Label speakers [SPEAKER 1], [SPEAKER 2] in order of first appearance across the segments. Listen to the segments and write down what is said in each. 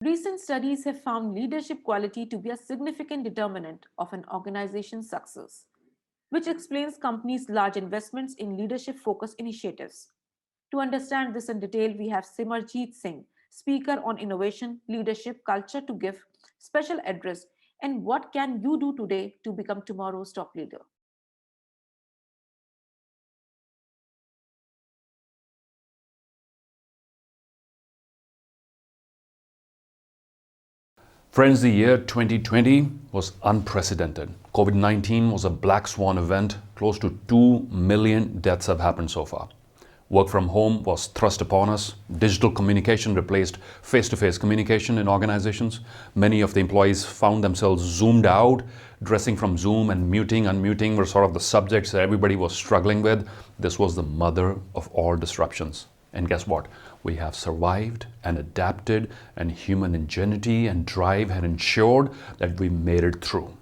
[SPEAKER 1] Recent studies have found leadership quality to be a significant determinant of an organization's success, which explains companies' large investments in leadership focused initiatives. To understand this in detail, we have Simerjeet Singh, speaker on innovation, leadership, culture, to give special address and what can you do today to become tomorrow's top leader.
[SPEAKER 2] Friends, the year 2020 was unprecedented. COVID-19 was a black swan event. Close to 2 million deaths have happened so far. Work from home was thrust upon us. Digital communication replaced face-to-face communication in organizations. Many of the employees found themselves zoomed out. Dressing from Zoom and muting, unmuting were sort of the subjects that everybody was struggling with. This was the mother of all disruptions. And guess what? We have survived and adapted, and human ingenuity and drive had ensured that we made it through.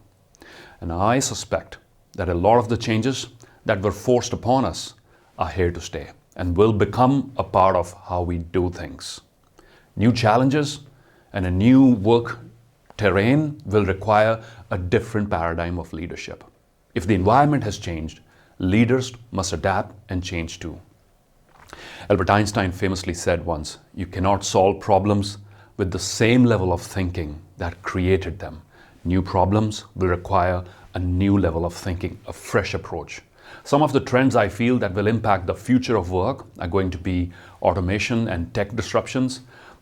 [SPEAKER 2] And I suspect that a lot of the changes that were forced upon us are here to stay and will become a part of how we do things. New challenges and a new work terrain will require a different paradigm of leadership. If the environment has changed, leaders must adapt and change too. Albert Einstein famously said once, "You cannot solve problems with the same level of thinking that created them. New problems will require a new level of thinking, a fresh approach." Some of the trends I feel that will impact the future of work are going to be automation and tech disruptions.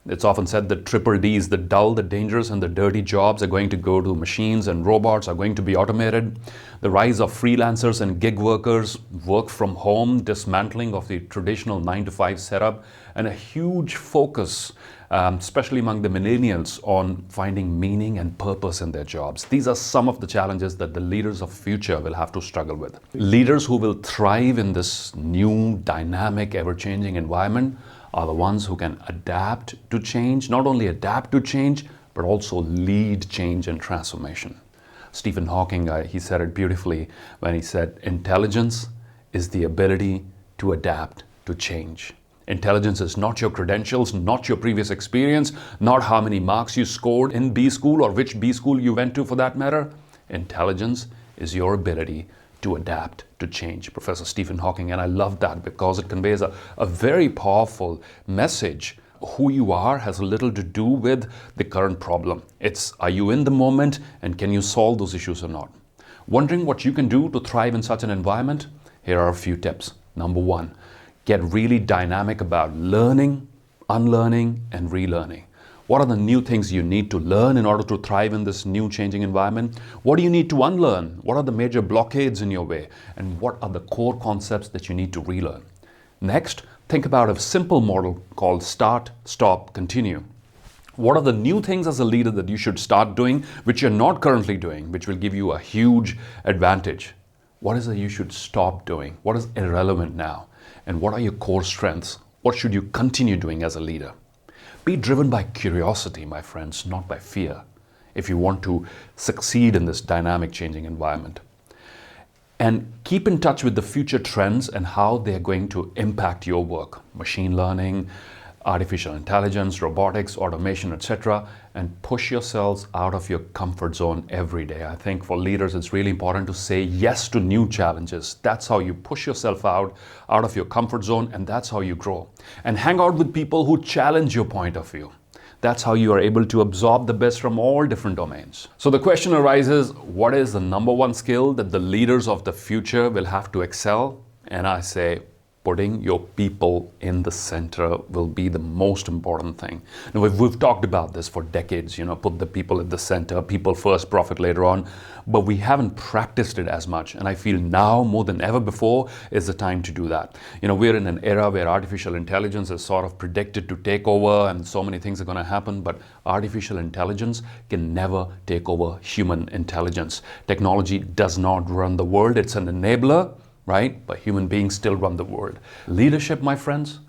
[SPEAKER 2] It's often said that triple Ds, the dull, the dangerous, and the dirty jobs are going to go to machines, and robots are going to be automated. The rise of freelancers and gig workers, work from home, dismantling of the traditional 9-to-5 setup, and a huge focus, especially among the millennials, on finding meaning and purpose in their jobs. These are some of the challenges that the leaders of future will have to struggle with. Leaders who will thrive in this new, dynamic, ever-changing environment are the ones who can adapt to change, not only adapt to change, but also lead change and transformation. Stephen Hawking, he said it beautifully when he said, "Intelligence is the ability to adapt to change." Intelligence is not your credentials, not your previous experience, not how many marks you scored in B school or which B school you went to for that matter. Intelligence is your ability to adapt to change. Professor Stephen Hawking, and I love that because it conveys a very powerful message. Who you are has little to do with the current problem. It's, are you in the moment and can you solve those issues or not? Wondering what you can do to thrive in such an environment? Here are a few tips. Number one, get really dynamic about learning, unlearning, and relearning. What are the new things you need to learn in order to thrive in this new changing environment? What do you need to unlearn? What are the major blockades in your way? And what are the core concepts that you need to relearn? Next, think about a simple model called start, stop, continue. What are the new things as a leader that you should start doing, which you're not currently doing, which will give you a huge advantage? What is it you should stop doing? What is irrelevant now? And what are your core strengths? What should you continue doing as a leader? Be driven by curiosity, my friends, not by fear, if you want to succeed in this dynamic, changing environment. And keep in touch with the future trends and how they're going to impact your work. Machine learning, artificial intelligence, robotics, automation, etc. And push yourselves out of your comfort zone every day. I think for leaders, it's really important to say yes to new challenges. That's how you push yourself out of your comfort zone, and that's how you grow. And hang out with people who challenge your point of view. That's how you are able to absorb the best from all different domains. So the question arises, what is the number one skill that the leaders of the future will have to excel? And I say, putting your people in the center will be the most important thing. Now, we've talked about this for decades, put the people at the center, people first, profit later on, but we haven't practiced it as much. And I feel now more than ever before is the time to do that. We're in an era where artificial intelligence is sort of predicted to take over and so many things are going to happen, but artificial intelligence can never take over human intelligence. Technology does not run the world. It's an enabler, right? But human beings still run the world. Leadership, my friends,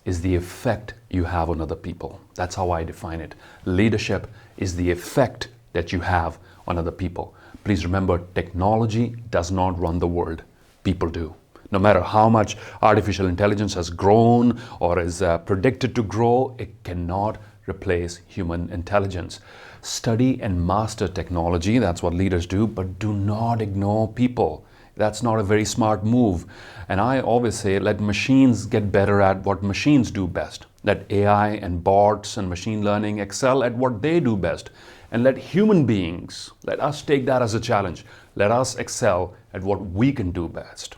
[SPEAKER 2] is the effect you have on other people. That's how I define it. Leadership is the effect that you have on other people. Please remember, technology does not run the world. People do. No matter how much artificial intelligence has grown or is predicted to grow, it cannot replace human intelligence. Study and master technology, that's what leaders do, but do not ignore people. That's not a very smart move. And I always say, let machines get better at what machines do best. Let AI and bots and machine learning excel at what they do best. And let human beings, let us take that as a challenge. Let us excel at what we can do best.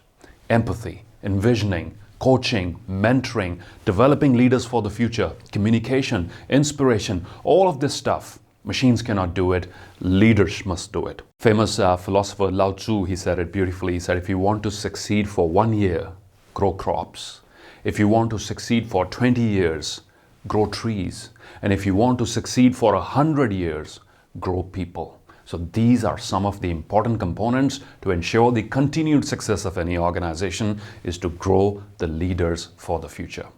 [SPEAKER 2] Empathy, envisioning, coaching, mentoring, developing leaders for the future, communication, inspiration, all of this stuff. Machines cannot do it, leaders must do it. Famous philosopher Lao Tzu, he said it beautifully. He said, if you want to succeed for 1 year, grow crops. If you want to succeed for 20 years, grow trees. And if you want to succeed for 100 years, grow people. So these are some of the important components to ensure the continued success of any organization is to grow the leaders for the future.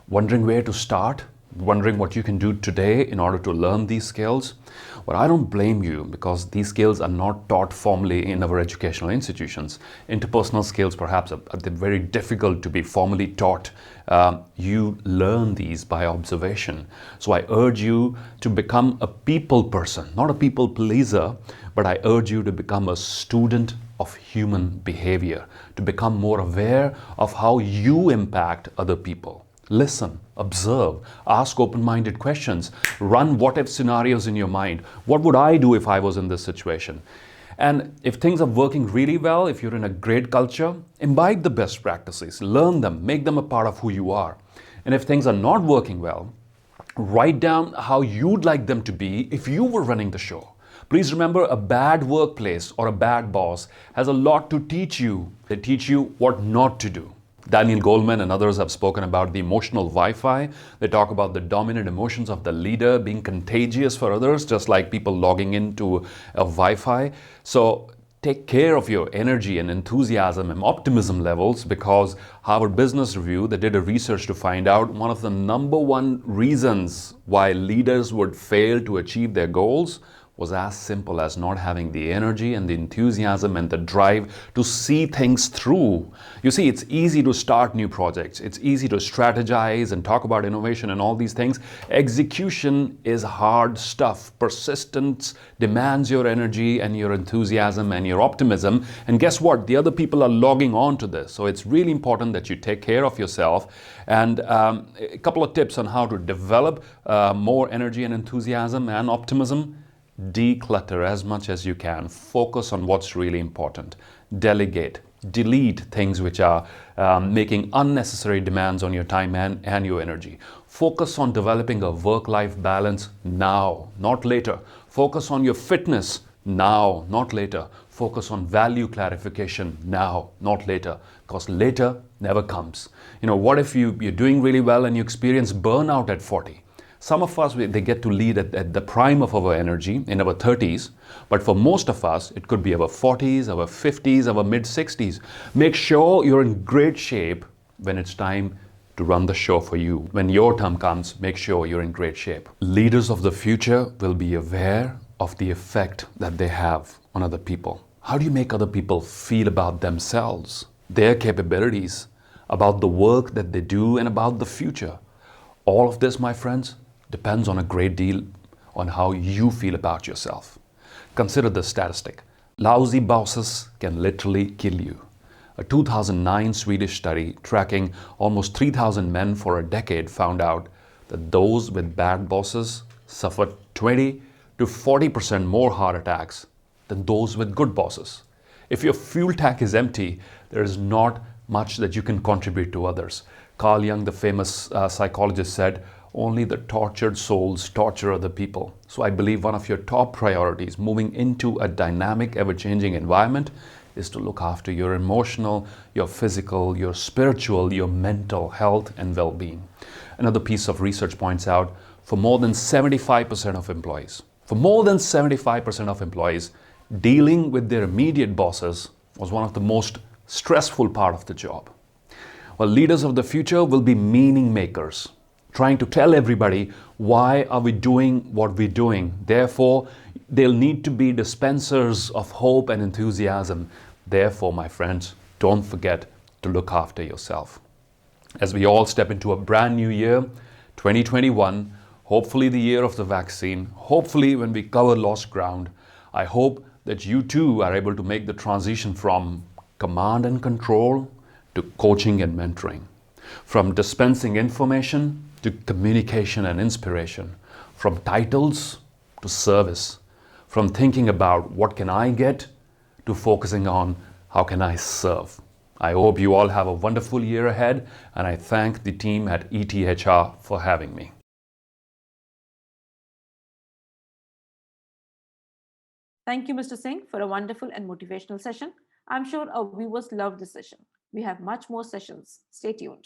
[SPEAKER 2] Wondering where to start? Wondering what you can do today in order to learn these skills? Well, I don't blame you, because these skills are not taught formally in our educational institutions. Interpersonal skills perhaps are very difficult to be formally taught. You learn these by observation. So I urge you to become a people person, not a people pleaser, but I urge you to become a student of human behavior, to become more aware of how you impact other people. Listen, observe, ask open-minded questions, run what-if scenarios in your mind. What would I do if I was in this situation? And if things are working really well, if you're in a great culture, imbibe the best practices, learn them, make them a part of who you are. And if things are not working well, write down how you'd like them to be if you were running the show. Please remember, a bad workplace or a bad boss has a lot to teach you. They teach you what not to do. Daniel Goleman and others have spoken about the emotional Wi-Fi. They talk about the dominant emotions of the leader being contagious for others, just like people logging into a Wi-Fi. So take care of your energy and enthusiasm and optimism levels, because Harvard Business Review, they did a research to find out one of the #1 reasons why leaders would fail to achieve their goals was as simple as not having the energy and the enthusiasm and the drive to see things through. You see, it's easy to start new projects. It's easy to strategize and talk about innovation and all these things. Execution is hard stuff. Persistence demands your energy and your enthusiasm and your optimism. And guess what? The other people are logging on to this. So it's really important that you take care of yourself. And a couple of tips on how to develop more energy and enthusiasm and optimism. Declutter as much as you can. Focus on what's really important. Delegate. Delete things which are making unnecessary demands on your time and your energy. Focus on developing a work-life balance now, not later. Focus on your fitness now, not later. Focus on value clarification now, not later, because later never comes. You know, what if you're doing really well and you experience burnout at 40? Some of us, they get to lead at the prime of our energy in our 30s, but for most of us, it could be our 40s, our 50s, our mid-60s. Make sure you're in great shape when it's time to run the show for you. When your time comes, make sure you're in great shape. Leaders of the future will be aware of the effect that they have on other people. How do you make other people feel about themselves, their capabilities, about the work that they do, and about the future? All of this, my friends, depends on a great deal on how you feel about yourself. Consider this statistic. Lousy bosses can literally kill you. A 2009 Swedish study tracking almost 3,000 men for a decade found out that those with bad bosses suffered 20 to 40% more heart attacks than those with good bosses. If your fuel tank is empty, there is not much that you can contribute to others. Carl Jung, the famous psychologist, said, only the tortured souls torture other people. So I believe one of your top priorities moving into a dynamic, ever-changing environment is to look after your emotional, your physical, your spiritual, your mental health and well-being. Another piece of research points out, for more than 75% of employees, dealing with their immediate bosses was one of the most stressful part of the job. Well, leaders of the future will be meaning makers, trying to tell everybody why are we doing what we're doing. Therefore, they'll need to be dispensers of hope and enthusiasm. Therefore, my friends, don't forget to look after yourself. As we all step into a brand new year, 2021, hopefully the year of the vaccine, hopefully when we cover lost ground, I hope that you too are able to make the transition from command and control to coaching and mentoring, from dispensing information to communication and inspiration, from titles to service, from thinking about what can I get to focusing on how can I serve. I hope you all have a wonderful year ahead, and I thank the team at ETHR for having me.
[SPEAKER 1] Thank you, Mr. Singh, for a wonderful and motivational session. I'm sure our viewers loved this session. We have much more sessions. Stay tuned.